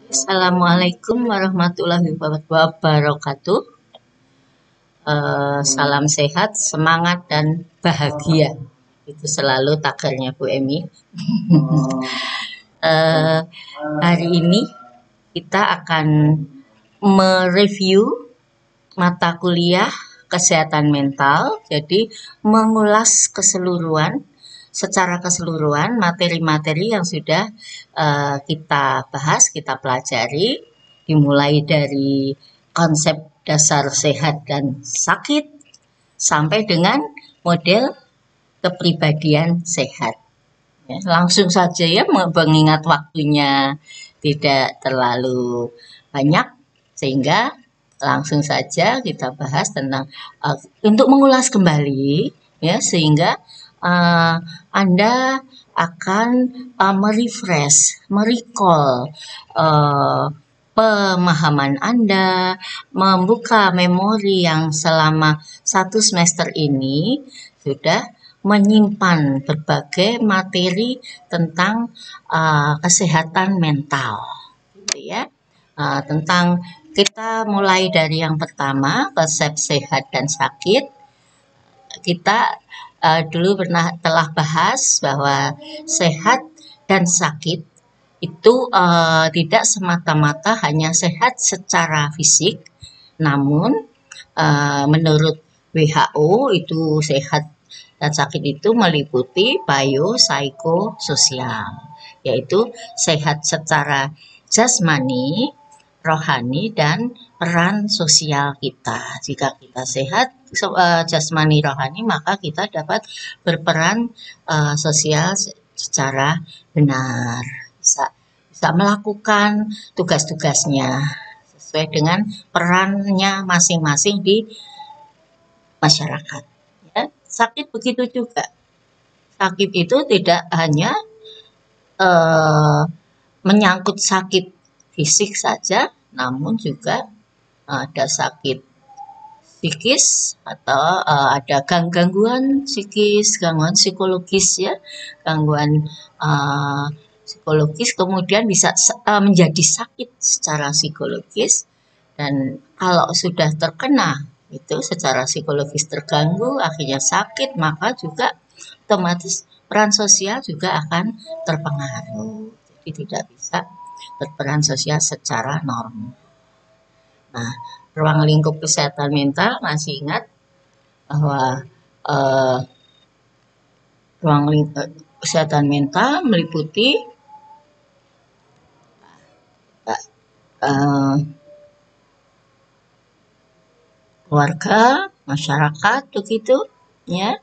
Assalamualaikum warahmatullahi wabarakatuh. Salam sehat, semangat, dan bahagia. Itu selalu tagarnya Bu Emi. Hari ini kita akan mereview mata kuliah kesehatan mental. Jadi mengulas secara keseluruhan materi-materi yang sudah kita bahas, kita pelajari, dimulai dari konsep dasar sehat dan sakit sampai dengan model kepribadian sehat. Ya, langsung saja ya, mengingat waktunya tidak terlalu banyak, sehingga langsung saja kita bahas tentang untuk mengulas kembali ya, sehingga Anda akan merefresh, merecall pemahaman Anda, membuka memori yang selama 1 semester ini sudah menyimpan berbagai materi tentang kesehatan mental, gitu ya. Tentang kita mulai dari yang pertama, konsep sehat dan sakit. Kita dulu telah bahas bahwa sehat dan sakit itu tidak semata-mata hanya sehat secara fisik, namun menurut WHO itu sehat dan sakit itu meliputi biopsikososial, yaitu sehat secara jasmani, rohani, dan peran sosial kita. Jika kita sehat jasmani rohani, maka kita dapat berperan sosial secara benar, bisa melakukan tugas-tugasnya sesuai dengan perannya masing-masing di masyarakat. Ya, sakit begitu juga. Sakit itu tidak hanya menyangkut sakit fisik saja, namun juga ada sakit psikis atau ada gangguan psikis, gangguan psikologis ya, gangguan psikologis kemudian bisa menjadi sakit secara psikologis, dan kalau sudah terkena itu secara psikologis terganggu akhirnya sakit, maka juga otomatis peran sosial juga akan terpengaruh. Jadi tidak bisa berperan sosial secara normal. Nah, ruang lingkup kesehatan mental, masih ingat bahwa ruang lingkup kesehatan mental meliputi keluarga, masyarakat, begitu ya,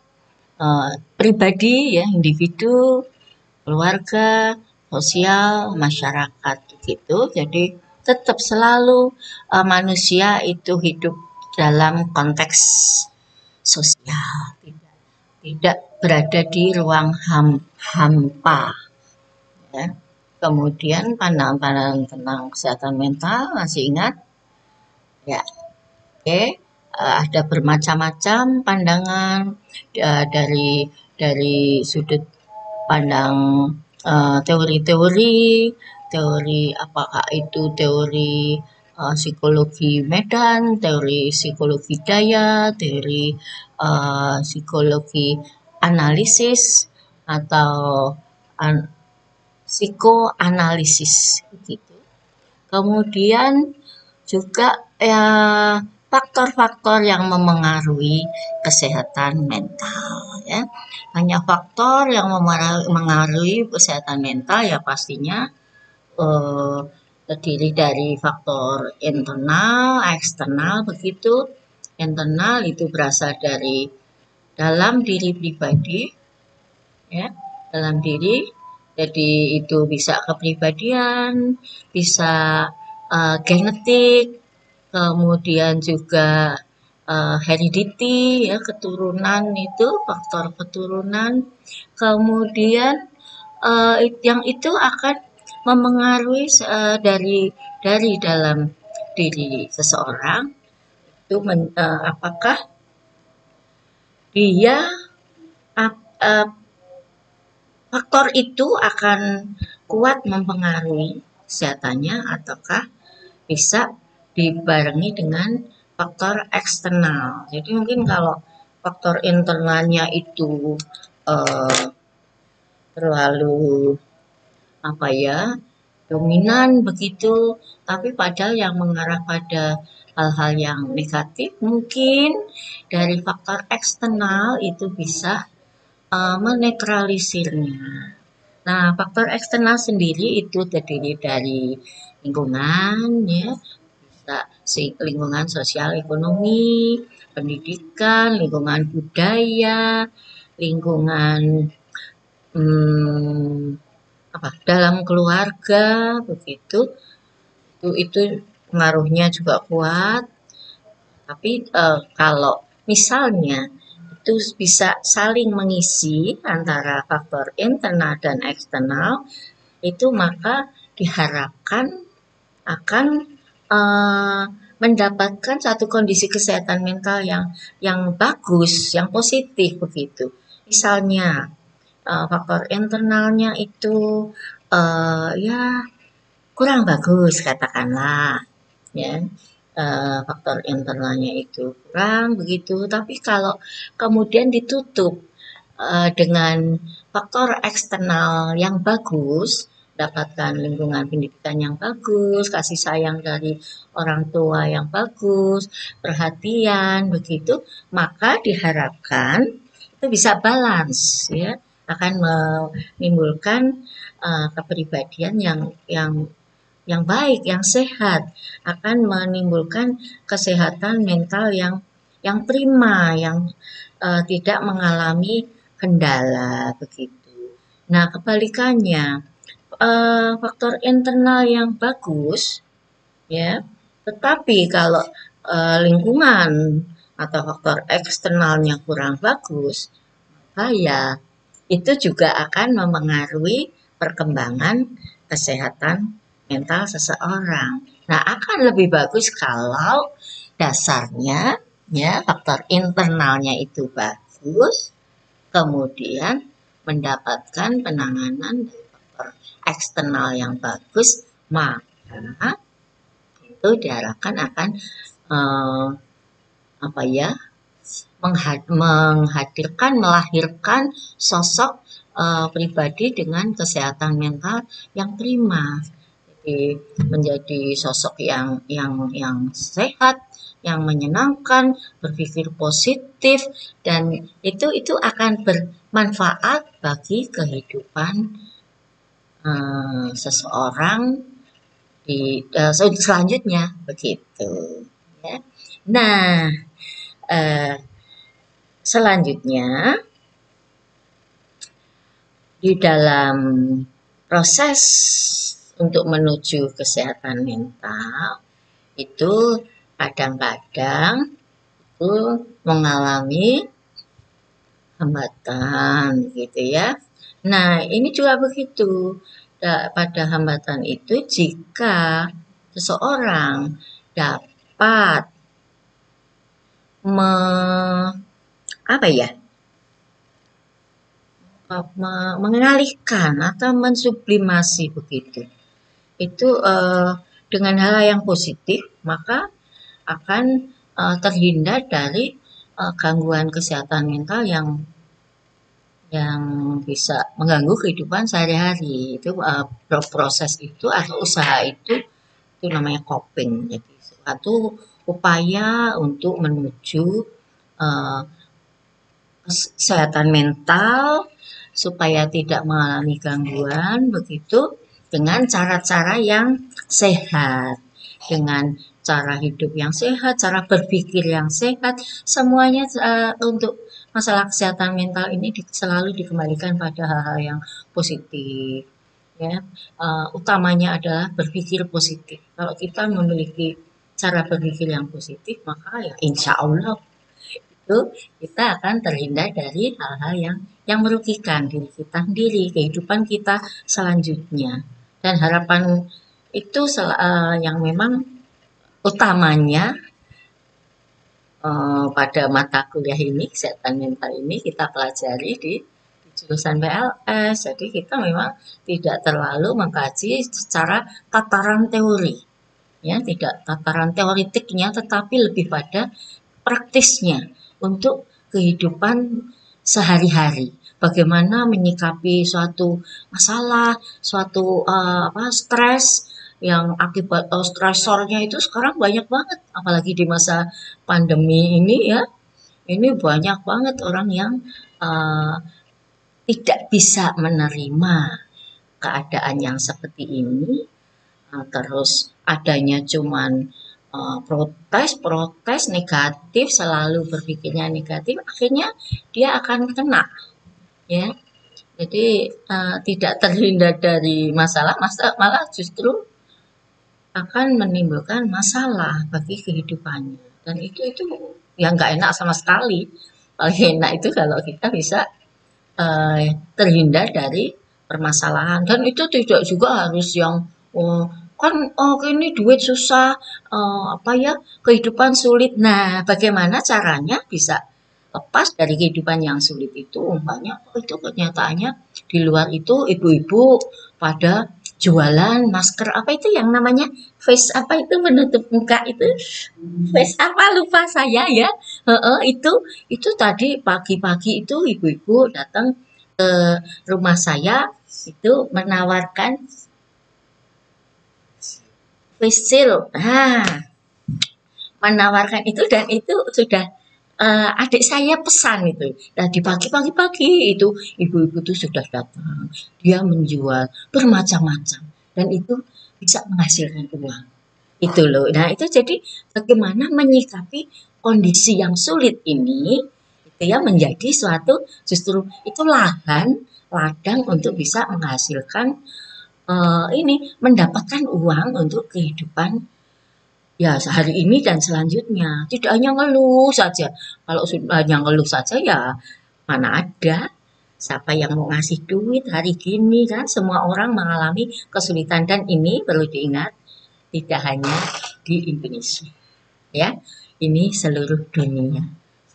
pribadi ya, individu, keluarga, sosial, masyarakat, begitu. Jadi tetap selalu manusia itu hidup dalam konteks sosial, tidak berada di ruang hampa ya. Kemudian pandangan-pandangan tentang kesehatan mental, masih ingat ya? Oke, ada bermacam-macam pandangan dari sudut pandang teori apakah itu teori psikologi medan, teori psikologi daya, teori psikologi analisis, atau psikoanalisis gitu. Kemudian juga ya, faktor-faktor yang memengaruhi kesehatan mental ya. Banyak faktor yang memengaruhi kesehatan mental ya, pastinya terdiri dari faktor internal, eksternal, begitu. Internal itu berasal dari dalam diri pribadi ya, dalam diri. Jadi itu bisa kepribadian, bisa genetik, kemudian juga heredity ya, keturunan, itu faktor keturunan. Kemudian yang itu akan memengaruhi dari dalam diri seseorang itu apakah dia faktor itu akan kuat mempengaruhi kesehatannya ataukah bisa dibarengi dengan faktor eksternal. Jadi mungkin kalau faktor internalnya itu eh, terlalu apa ya, dominan begitu, tapi padahal yang mengarah pada hal-hal yang negatif, mungkin dari faktor eksternal itu bisa menetralisirnya. Nah, faktor eksternal sendiri itu terdiri dari lingkungan, ya, bisa lingkungan sosial ekonomi, pendidikan, lingkungan budaya, lingkungan hmm, apa dalam keluarga begitu. Itu pengaruhnya juga kuat. Tapi kalau misalnya itu bisa saling mengisi antara faktor internal dan eksternal, itu maka diharapkan akan uh, mendapatkan satu kondisi kesehatan mental yang bagus, yang positif begitu. Misalnya faktor internalnya itu ya kurang bagus katakanlah, ya, faktor internalnya itu kurang begitu. Tapi kalau kemudian ditutup dengan faktor eksternal yang bagus, dapatkan lingkungan pendidikan yang bagus, kasih sayang dari orang tua yang bagus, perhatian begitu, maka diharapkan itu bisa balance, ya, akan menimbulkan kepribadian yang baik, yang sehat, akan menimbulkan kesehatan mental yang prima, yang tidak mengalami kendala begitu. Nah, kebalikannya, faktor internal yang bagus, ya, tetapi kalau lingkungan atau faktor eksternalnya kurang bagus, maka ya itu juga akan mempengaruhi perkembangan kesehatan mental seseorang. Nah, akan lebih bagus kalau dasarnya, ya, faktor internalnya itu bagus, kemudian mendapatkan penanganan dari faktor eksternal yang bagus, maka itu diharapkan akan eh, apa ya, melahirkan sosok pribadi dengan kesehatan mental yang prima. Jadi menjadi sosok yang sehat, yang menyenangkan, berpikir positif, dan itu akan bermanfaat bagi kehidupan seseorang di selanjutnya begitu, ya. Nah, selanjutnya di dalam proses untuk menuju kesehatan mental itu kadang-kadang itu mengalami hambatan gitu ya. Nah, ini juga begitu. Pada hambatan itu jika seseorang dapat apa ya, mengalihkan atau mensublimasi begitu. Itu dengan hal yang positif, maka akan terhindar dari gangguan kesehatan mental yang bisa mengganggu kehidupan sehari-hari. Itu proses itu atau usaha itu namanya coping. Jadi suatu upaya untuk menuju uh, kesehatan mental supaya tidak mengalami gangguan begitu dengan cara-cara yang sehat, dengan cara hidup yang sehat, cara berpikir yang sehat, semuanya untuk masalah kesehatan mental ini selalu dikembalikan pada hal-hal yang positif, ya. Utamanya adalah berpikir positif. Kalau kita memiliki cara berpikir yang positif, maka ya insya Allah itu kita akan terhindar dari hal-hal yang merugikan diri kita sendiri, kehidupan kita selanjutnya. Dan harapan itu yang memang utamanya pada mata kuliah ini, kesehatan mental ini kita pelajari di jurusan PLS, jadi kita memang tidak terlalu mengkaji secara tataran teori, ya, tidak tataran teoritiknya, tetapi lebih pada praktisnya untuk kehidupan sehari-hari. Bagaimana menyikapi suatu masalah, suatu stres yang akibat stresornya itu sekarang banyak banget, apalagi di masa pandemi ini ya. Ini banyak banget orang yang uh, tidak bisa menerima keadaan yang seperti ini, terus adanya cuman protes negatif, selalu berpikirnya negatif, akhirnya dia akan kena, ya. Jadi tidak terhindar dari masalah, malah justru akan menimbulkan masalah bagi kehidupannya. Dan itu yang nggak enak sama sekali. Paling enak itu kalau kita bisa terhindar dari permasalahan, dan itu tidak juga harus yang kan ini duit susah, kehidupan sulit. Nah, bagaimana caranya bisa lepas dari kehidupan yang sulit itu? Umpamanya itu kenyataannya di luar itu ibu-ibu pada jualan masker, apa itu yang namanya face, apa itu menutup muka itu, face apa lupa saya ya. Itu tadi pagi-pagi itu ibu-ibu datang ke rumah saya, itu menawarkan face shield. Menawarkan itu, dan itu sudah adik saya pesan itu. Dan di pagi-pagi itu ibu-ibu itu sudah datang. Dia menjual bermacam-macam dan itu bisa menghasilkan uang. Itu loh. Nah, itu jadi bagaimana menyikapi kondisi yang sulit ini, itu ya, menjadi suatu, justru itu ladang untuk bisa menghasilkan mendapatkan uang untuk kehidupan ya sehari ini dan selanjutnya. Tidak hanya ngeluh saja. Kalau hanya ngeluh saja ya mana ada siapa yang mau ngasih duit hari gini, kan semua orang mengalami kesulitan, dan ini perlu diingat tidak hanya di Indonesia, ya, ini seluruh dunia.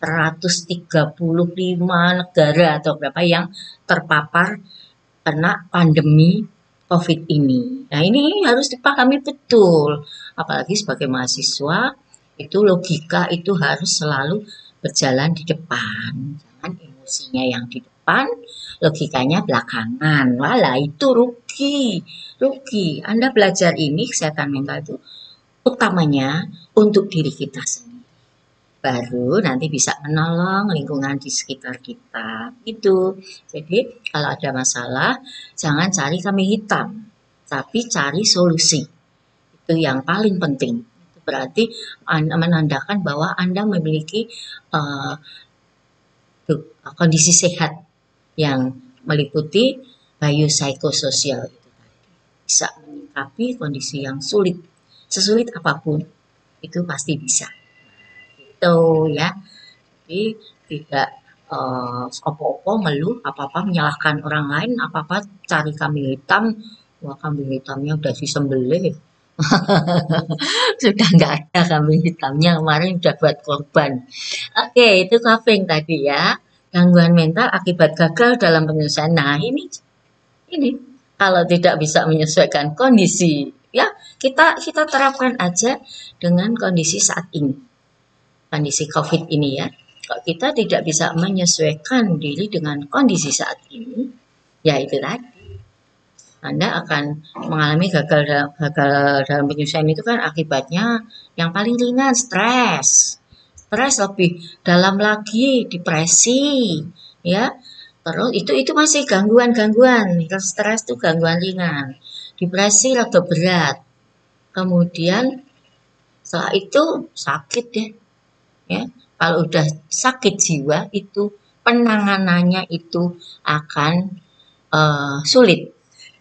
135 negara atau berapa yang terpapar kena pandemi COVID ini. Nah, ini harus dipahami betul. Apalagi sebagai mahasiswa, itu logika itu harus selalu berjalan di depan. Jangan emosinya yang di depan, logikanya belakangan. Walah, itu rugi. Rugi. Anda belajar ini, kesehatan mental itu utamanya untuk diri kita sendiri. Baru nanti bisa menolong lingkungan di sekitar kita. Itu. Jadi kalau ada masalah, jangan cari kambing hitam, tapi cari solusi. Itu yang paling penting. Itu berarti menandakan bahwa Anda memiliki kondisi sehat yang meliputi biopsikososial. Bisa menyikapi kondisi yang sulit. Sesulit apapun, itu pasti bisa. Itu ya. Jadi tidak opo-opo ngeluh, apa-apa menyalahkan orang lain, apa-apa cari kambing hitam. Wah, kambing hitamnya udah disembelih. Sudah nggak ada kambing hitamnya, kemarin udah buat korban. Oke, itu coping tadi ya. Gangguan mental akibat gagal dalam penyelesaian. Nah, ini kalau tidak bisa menyesuaikan kondisi, ya kita terapkan aja dengan kondisi saat ini. Kondisi COVID ini ya. Kalau kita tidak bisa menyesuaikan diri dengan kondisi saat ini, ya itu tadi. Anda akan mengalami gagal dalam penyelesaian, itu kan akibatnya yang paling ringan stres. Stres lebih dalam lagi depresi, ya. Terus itu masih gangguan-gangguan. Kalau stres itu gangguan ringan. Depresi rada berat. Kemudian setelah itu sakit deh. Ya, kalau udah sakit jiwa itu penanganannya itu akan sulit.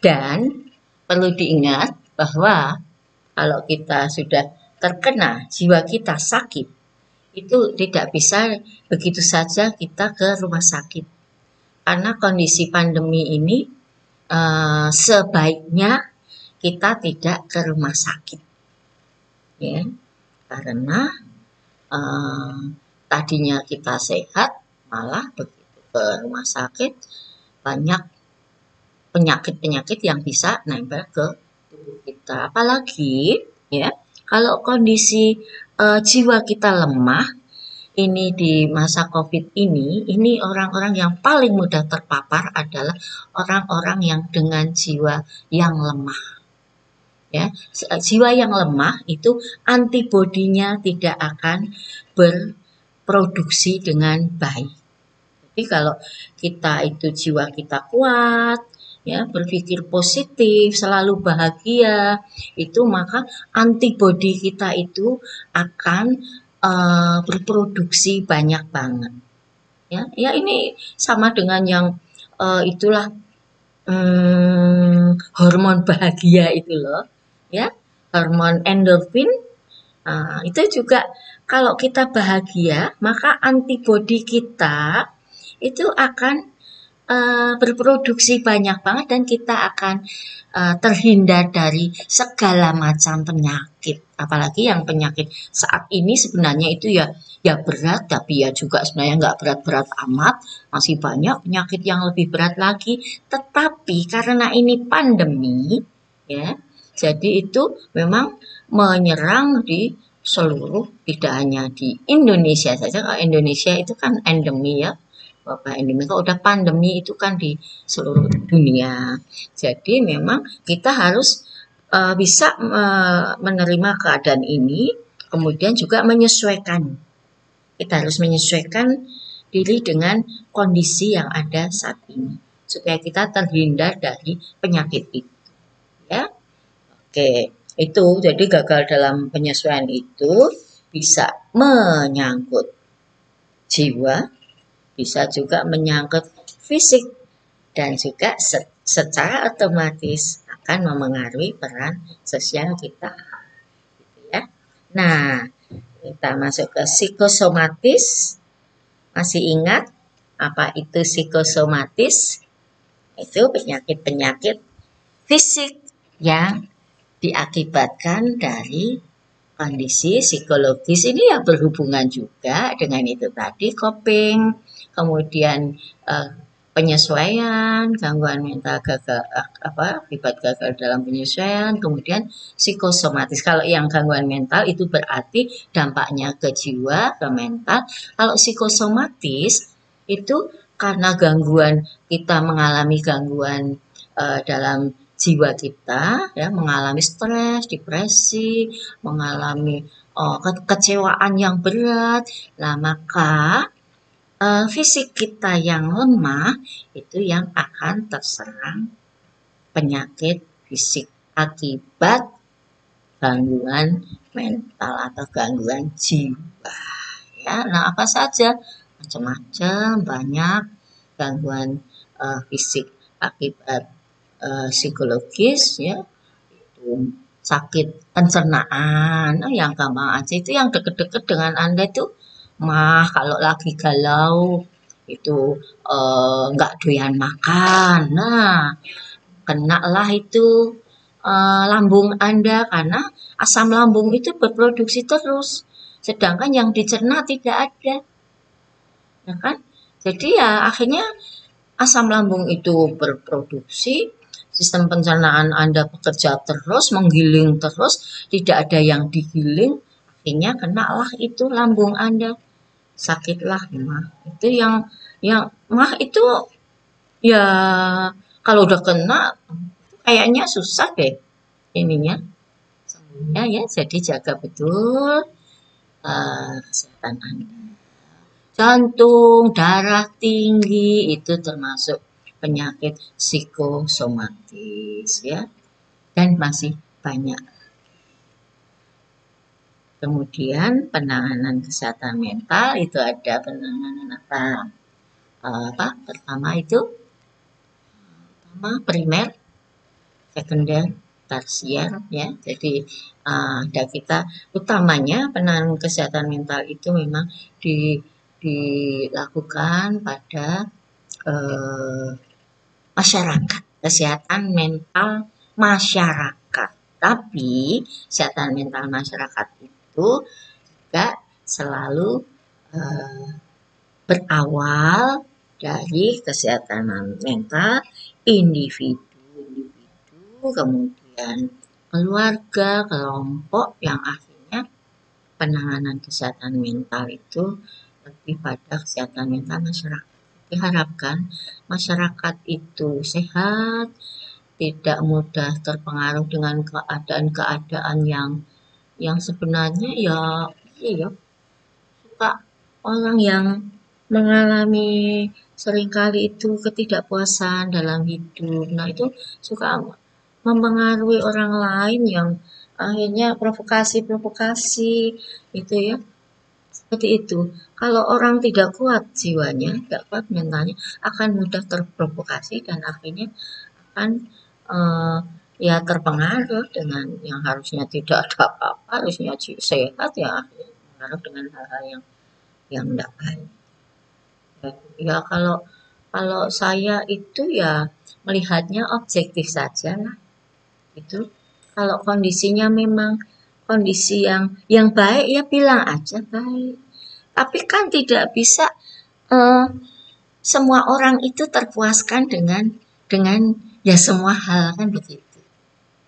Dan perlu diingat bahwa kalau kita sudah terkena, jiwa kita sakit, itu tidak bisa begitu saja kita ke rumah sakit. Karena kondisi pandemi ini sebaiknya kita tidak ke rumah sakit. Ya, karena tadinya kita sehat, malah begitu ke rumah sakit banyak penyakit-penyakit yang bisa nempel ke tubuh kita. Apalagi ya, kalau kondisi jiwa kita lemah, ini di masa COVID ini orang-orang yang paling mudah terpapar adalah orang-orang yang dengan jiwa yang lemah. Ya, jiwa yang lemah itu antibodinya tidak akan berproduksi dengan baik. Jadi kalau kita itu jiwa kita kuat, ya berpikir positif, selalu bahagia, itu maka antibodi kita itu akan berproduksi banyak banget. Ya ini sama dengan yang itulah hormon bahagia itu loh, ya hormon endorfin. Itu juga kalau kita bahagia, maka antibodi kita itu akan berproduksi banyak banget dan kita akan terhindar dari segala macam penyakit. Apalagi yang penyakit saat ini sebenarnya itu ya berat, tapi ya juga sebenarnya nggak berat-berat amat. Masih banyak penyakit yang lebih berat lagi. Tetapi karena ini pandemi, ya, jadi itu memang menyerang di seluruh, tidak hanya di Indonesia saja. Kalau Indonesia itu kan endemi ya, wabah endemi. Kalau udah pandemi itu kan di seluruh dunia. Jadi memang kita harus bisa menerima keadaan ini, kemudian juga menyesuaikan. Kita harus menyesuaikan diri dengan kondisi yang ada saat ini, supaya kita terhindar dari penyakit itu. Ya, oke. Itu jadi gagal dalam penyesuaian itu bisa menyangkut jiwa, bisa juga menyangkut fisik, dan juga secara otomatis akan memengaruhi peran sosial kita. Gitu ya. Nah, kita masuk ke psikosomatis. Masih ingat apa itu psikosomatis? Itu penyakit-penyakit fisik yang diakibatkan dari kondisi psikologis. Ini ya berhubungan juga dengan itu tadi, coping, kemudian penyesuaian, gangguan mental akibat gagal dalam penyesuaian, kemudian psikosomatis. Kalau yang gangguan mental itu berarti dampaknya ke jiwa, ke mental. Kalau psikosomatis itu karena gangguan, kita mengalami gangguan dalam jiwa kita, ya, mengalami stres, depresi, mengalami kekecewaan yang berat. Nah, maka fisik kita yang lemah itu yang akan terserang penyakit fisik akibat gangguan mental atau gangguan jiwa. Ya, nah apa saja? Macam-macam, banyak gangguan fisik akibat psikologis, ya, itu sakit pencernaan. Yang gampang aja itu yang deket-deket dengan Anda itu mah kalau lagi galau itu nggak doyan makan. Nah, kena lah itu lambung Anda karena asam lambung itu berproduksi terus, sedangkan yang dicerna tidak ada, ya kan? Jadi ya akhirnya asam lambung itu berproduksi, sistem pencernaan Anda bekerja terus, menggiling terus, tidak ada yang digiling, akhirnya kenalah itu lambung Anda, sakitlah mah. Itu yang mah itu ya kalau udah kena kayaknya susah deh ininya sembuhnya ya. Jadi jaga betul kesehatan Anda. Jantung, darah tinggi itu termasuk penyakit psikosomatis ya, dan masih banyak. Kemudian penanganan kesehatan mental itu ada penanganan apa? Pertama itu primer, sekunder, tersier ya. Jadi ada kita utamanya penanganan kesehatan mental itu memang dilakukan pada masyarakat, kesehatan mental masyarakat. Tapi kesehatan mental masyarakat itu juga selalu berawal dari kesehatan mental individu, kemudian keluarga, kelompok yang akhirnya penanganan kesehatan mental itu lebih pada kesehatan mental masyarakat. Diharapkan masyarakat itu sehat, tidak mudah terpengaruh dengan keadaan-keadaan yang sebenarnya ya suka orang yang mengalami seringkali itu ketidakpuasan dalam hidup. Nah, itu suka mempengaruhi orang lain yang akhirnya provokasi-provokasi itu ya. Seperti itu. Kalau orang tidak kuat jiwanya, tidak kuat mentalnya, akan mudah terprovokasi dan akhirnya akan eh, ya terpengaruh dengan yang harusnya tidak ada apa-apa, harusnya sehat ya akhirnya terpengaruh dengan hal-hal yang tidak baik. Ya kalau kalau saya itu ya melihatnya objektif saja lah. Itu kalau kondisinya memang kondisi yang baik ya bilang aja baik. Tapi kan tidak bisa eh, semua orang itu terpuaskan dengan ya semua hal kan begitu.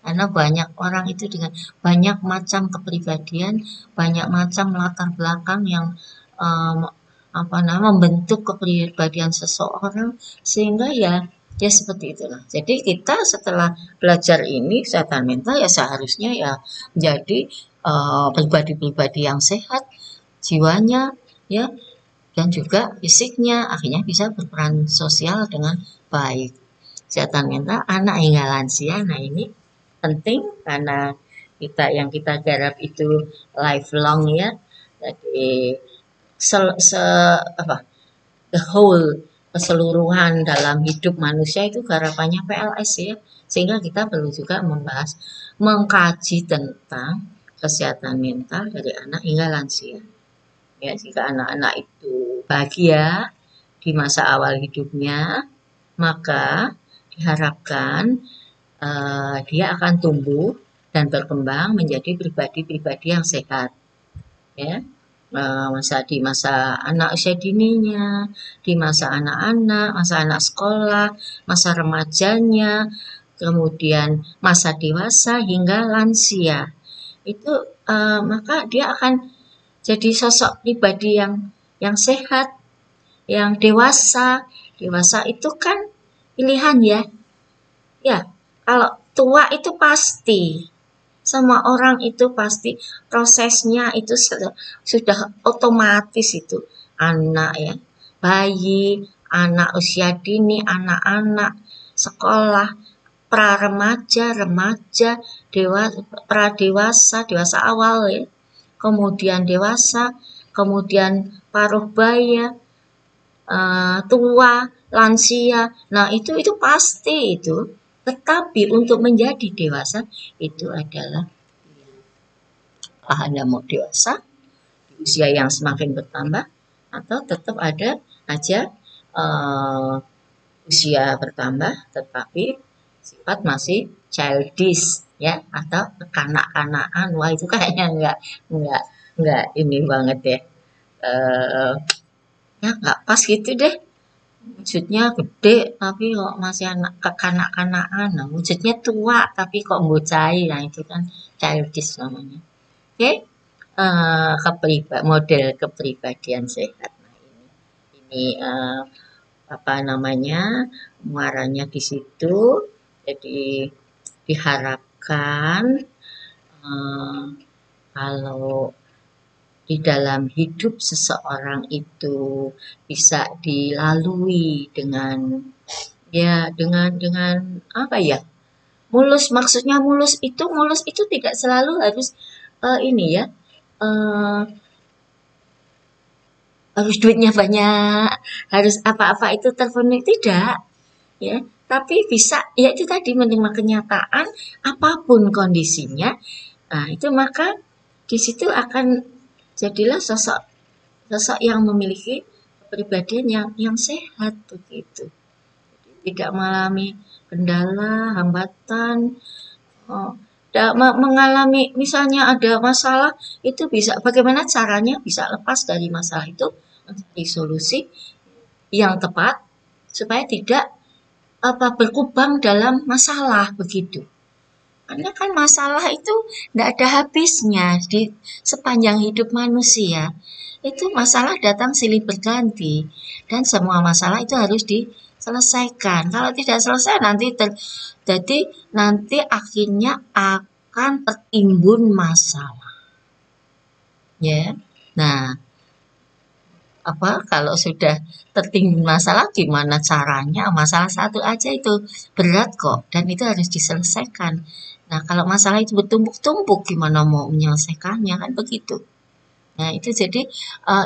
Karena banyak orang itu dengan banyak macam kepribadian, banyak macam latar belakang yang um, membentuk kepribadian seseorang sehingga ya seperti itulah. Jadi kita setelah belajar ini kesehatan mental ya seharusnya ya menjadi pribadi-pribadi yang sehat jiwanya ya dan juga fisiknya akhirnya bisa berperan sosial dengan baik. Kesehatan mental anak hingga lansia, nah ini penting karena kita garap itu lifelong ya. Jadi se, se apa the whole keseluruhan dalam hidup manusia itu garapannya PLS ya. Sehingga kita perlu juga membahas mengkaji tentang kesehatan mental dari anak hingga lansia. Ya, jika anak-anak itu bahagia di masa awal hidupnya, maka diharapkan dia akan tumbuh dan berkembang menjadi pribadi-pribadi yang sehat. Ya, di masa anak usia dininya, di masa anak-anak, masa anak sekolah, masa remajanya, kemudian masa dewasa hingga lansia. Itu maka dia akan jadi sosok pribadi yang sehat, yang dewasa. Dewasa itu kan pilihan ya. Ya, kalau tua itu pasti. Semua orang itu pasti prosesnya itu sudah otomatis itu. Anak ya, bayi, anak usia dini, anak-anak, sekolah, pra-remaja, remaja, pra-dewasa, dewasa awal ya. Kemudian dewasa, kemudian paruh baya, tua, lansia. Nah, itu pasti itu. Tetapi untuk menjadi dewasa itu adalah Anda mau dewasa di usia yang semakin bertambah atau tetap ada aja usia bertambah tetapi sifat masih childish ya atau kanak-kanakan. Wah itu kayaknya enggak ini banget ya. Ya nggak pas gitu deh. Wujudnya gede tapi kok masih anak kekanak-kanakan. Nah, wujudnya tua tapi kok bocai. Nah, itu kan childish namanya. Oke, model kepribadian sehat. Nah, ini apa namanya? Muaranya di situ. Jadi diharapkan kalau di dalam hidup seseorang itu bisa dilalui dengan apa ya mulus, maksudnya mulus itu tidak selalu harus ini ya harus duitnya banyak, harus apa-apa itu terpenuhi, tidak ya, tapi bisa ya itu tadi menerima kenyataan apapun kondisinya. Nah itu maka di situ akan jadilah sosok yang memiliki kepribadian yang sehat begitu. Tidak mengalami kendala, hambatan, mengalami misalnya ada masalah itu bisa bagaimana caranya bisa lepas dari masalah itu mencari solusi yang tepat supaya tidak berkubang dalam masalah begitu. Karena kan masalah itu tidak ada habisnya di sepanjang hidup manusia. Itu masalah datang silih berganti dan semua masalah itu harus diselesaikan. Kalau tidak selesai jadi nanti akhirnya akan tertimbun masalah. Ya. Nah, kalau sudah tertimbun masalah gimana caranya? Masalah satu aja itu berat kok dan itu harus diselesaikan. Nah, kalau masalah itu bertumpuk-tumpuk gimana mau menyelesaikannya kan begitu. Nah, itu jadi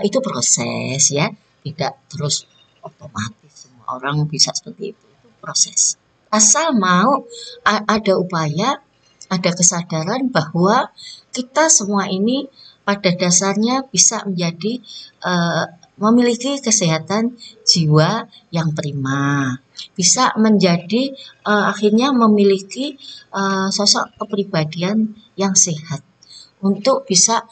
itu proses ya, tidak terus otomatis semua orang bisa seperti itu. Itu proses. Asal mau ada upaya, ada kesadaran bahwa kita semua ini pada dasarnya bisa menjadi memiliki kesehatan jiwa yang prima, bisa menjadi akhirnya memiliki sosok kepribadian yang sehat untuk bisa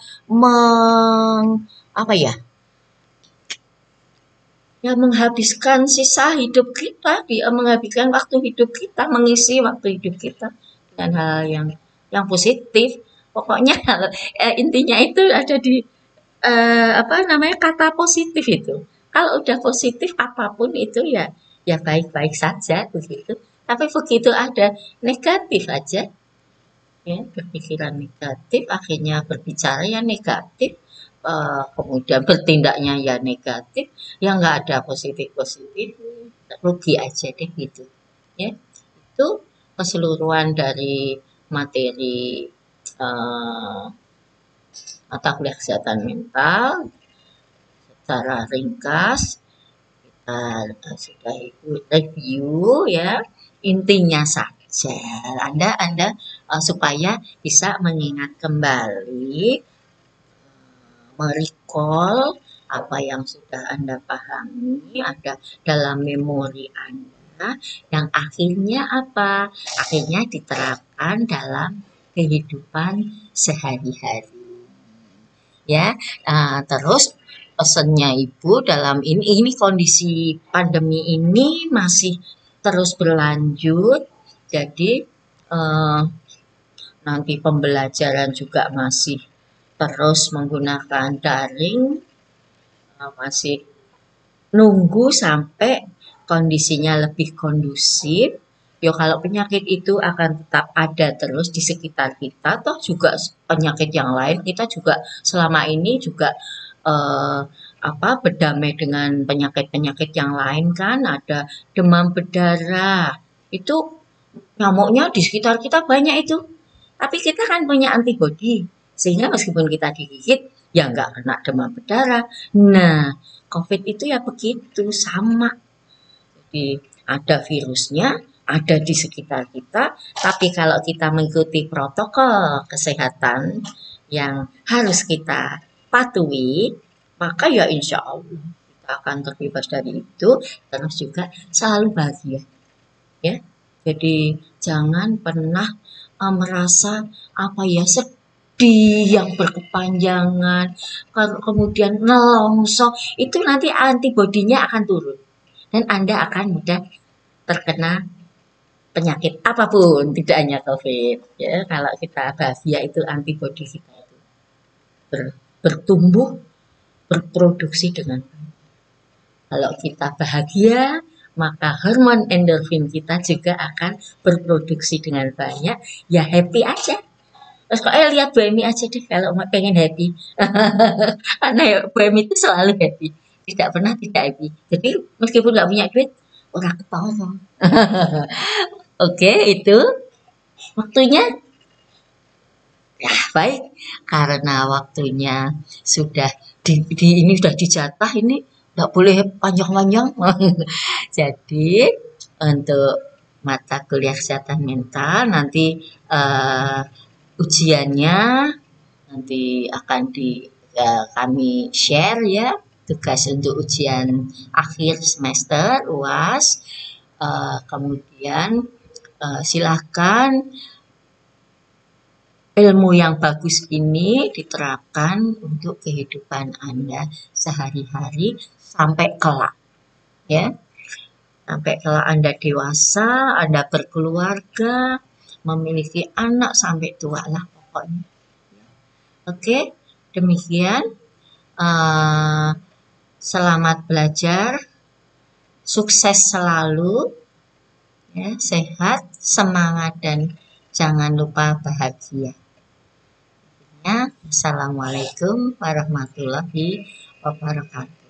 menghabiskan sisa hidup kita, menghabiskan waktu hidup kita, mengisi waktu hidup kita dengan hal yang positif. Pokoknya intinya itu ada di kata positif itu. Kalau udah positif apapun itu ya baik-baik saja begitu. Tapi begitu ada negatif aja, ya berpikiran negatif, akhirnya berbicara yang negatif, kemudian bertindaknya ya negatif, ya nggak ada positif, rugi aja deh gitu. Ya, itu keseluruhan dari materi mata kuliah kesehatan mental secara ringkas. Kita sudah review ya, intinya saja Anda supaya bisa mengingat kembali, merecall apa yang sudah Anda pahami ada dalam memori Anda, yang akhirnya akhirnya diterapkan dalam kehidupan sehari-hari ya. Terus pesannya Ibu dalam ini kondisi pandemi ini masih terus berlanjut, jadi nanti pembelajaran juga masih terus menggunakan daring, masih nunggu sampai kondisinya lebih kondusif. Kalau penyakit itu akan tetap ada terus di sekitar kita, toh juga penyakit yang lain kita juga selama ini juga berdamai dengan penyakit-penyakit yang lain kan, ada demam berdarah, itu nyamuknya di sekitar kita banyak itu, tapi kita kan punya antibodi sehingga meskipun kita digigit ya nggak kena demam berdarah. Nah, COVID itu ya begitu sama, jadi ada virusnya, ada di sekitar kita, tapi kalau kita mengikuti protokol kesehatan yang harus kita patuhi, maka ya insya Allah kita akan terbebas dari itu, terus juga selalu bahagia ya. Jadi jangan pernah merasa sedih yang berkepanjangan, kemudian nelongso, itu nanti antibodinya akan turun dan Anda akan mudah terkena penyakit apapun, tidak hanya COVID ya. Kalau kita bahagia itu antibodi kita itu bertumbuh, berproduksi dengan baik. Kalau kita bahagia, maka hormon endorfin kita juga akan berproduksi dengan banyak, ya happy aja. Terus lihat Bu Emi aja deh kalau pengen happy. Karena ya Bu Emi itu selalu happy, tidak pernah tidak happy. Jadi meskipun nggak punya duit, orang ketawa. Oke, itu waktunya. Ya, baik. Karena waktunya sudah ini sudah dijatah, ini nggak boleh panjang-panjang. Jadi untuk mata kuliah kesehatan mental nanti ujiannya nanti akan kami share ya, tugas untuk ujian akhir semester UAS. Kemudian silakan ilmu yang bagus ini diterapkan untuk kehidupan Anda sehari-hari sampai kelak ya. Sampai kalau Anda dewasa, Anda berkeluarga, memiliki anak sampai tua lah pokoknya. Oke, demikian. Selamat belajar, sukses selalu, ya, sehat, semangat, dan jangan lupa bahagia. Ya, Assalamualaikum warahmatullahi wabarakatuh.